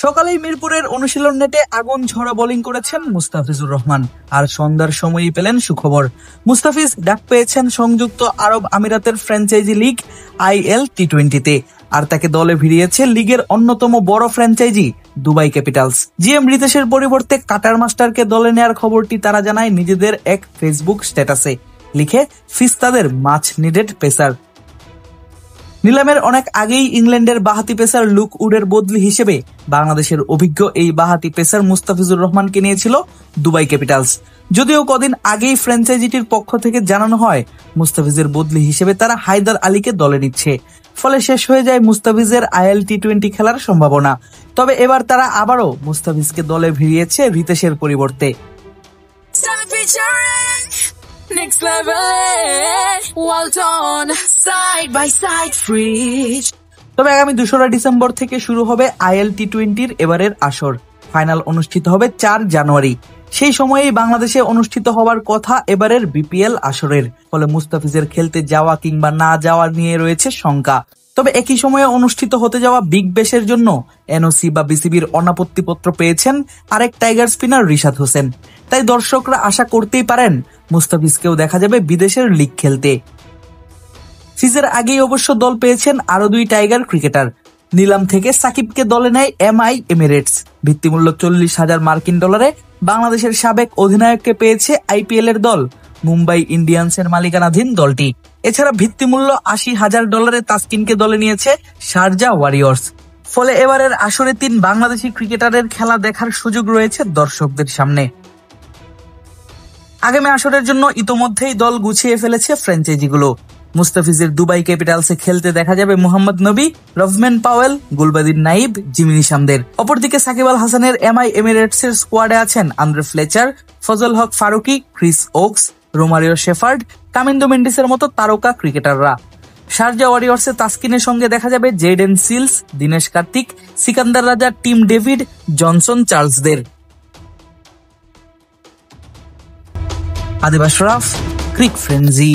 সকালেই মিরপুরের অনুশীলন নেটে আগুন ঝরা বোলিং করেছেন মুস্তাফিজুর রহমান, আর সন্ধ্যার সময়ই পেলেন সুখবর। মুস্তাফিজ ডাক পেয়েছেন সংযুক্ত আরব আমিরাতের ফ্র্যাঞ্চাইজি লিগ IL T20-তে, আর তাকে দলে ভিড়িয়েছে লিগের অন্যতম বড় ফ্র্যাঞ্চাইজি দুবাই ক্যাপিটালস। GM রিতেশের পরিবর্তে কাটার মাস্টারকে দলে নেয়ার খবরটি তারা জানায় নিজেদের এক ফেসবুক স্ট্যাটাসে, লিখে ফিস তাদের মাচ নিডেড পেসার। নিলামের অনেক আগেই ইংল্যান্ডের বাঁহাতি পেসার লুক উডের বদলি হিসেবে বাংলাদেশের অভিজ্ঞ এই বাঁহাতি পেসার মুস্তাফিজুর রহমানকে নিয়েছিল দুবাই ক্যাপিটালস। যদিও কদিন আগেই ফ্র্যাঞ্চাইজিটির পক্ষ থেকে জানানো হয় মুস্তাফিজের বদলি হিসেবে তারা হায়দার আলীকে দলে নিচ্ছে, ফলে শেষ হয়ে যায় মুস্তাফিজের IL T20 খেলার সম্ভাবনা। তবে এবার তারা আবারও মুস্তাফিজকে দলে ভিড়িয়েছে রিতেশের পরিবর্তে। Next level, Walton, side by side fridge. তবে আগামী 2রা ডিসেম্বর থেকে শুরু হবে IL T20-র এবারের আসর। ফাইনাল অনুষ্ঠিত হবে 4 জানুয়ারি। সেই সময়েই বাংলাদেশে অনুষ্ঠিত হওয়ার কথা এবারের BPL আসরের, ফলে মুস্তাফিজের খেলতে যাওয়া কিংবা না যাওয়া নিয়ে রয়েছে শঙ্কা। তবে একই সময়ে অনুষ্ঠিত হতে যাওয়া বিগ ব্যাশের জন্য NOC বা BCB'র অনাপত্তিপত্র পেয়েছেন আরেক টাইগার স্পিনার রিশাদ হোসেন। তাই দর্শকরা আশা করতেই পারেন মুস্তাফিজকেও দেখা যাবে বিদেশের লিগ খেলতে। সিজের আগেই অবশ্য দল পেয়েছেন আরো 2 টাইগার ক্রিকেটার। নিলাম থেকে সাকিবকে দলে নেয় MI এমিরেটস। ভিত্তিমূল্য $40,000 বাংলাদেশের সাবেক অধিনায়ককে পেয়েছে IPL এর দল মুম্বাই ইন্ডিয়ান্সের মালিকানাধীন দলটি। এছাড়া ভিত্তিমূল্য $80,000 তাসকিনকে দলে নিয়েছে শারজা ওয়ারিয়র্স। ফলে এবারের আসরে 3 বাংলাদেশি ক্রিকেটারের খেলা দেখার সুযোগ রয়েছে দর্শকদের সামনে। আগামী আসরের জন্য ইতোমধ্যেই দল গুছিয়ে ফেলেছে ফ্র্যাঞ্চাইজিগুলো। মুস্তাফিজের দুবাই ক্যাপিটালসে খেলতে দেখা যাবে Mohammad Nabi, Rovman Powell, Gulbadin Naib, Jimmy নিশামদের। অপরদিকে সাকিব আল হাসানের MI এমিরেটসের স্কোয়াডে আছেন Andre Fletcher, Fazal Haq Farooqi, Chris Woakes, Romario Shepherd, Kamindu মেন্ডিসের মতো তারকা ক্রিকেটাররা। শারজা ওয়ারিয়র্সে তাসকিনের সঙ্গে দেখা যাবে Jayden Seales, Dinesh Karthik, Sikandar Raza, Tim David, Johnson চার্লসদের। Adib Ashraf, crick frenzy.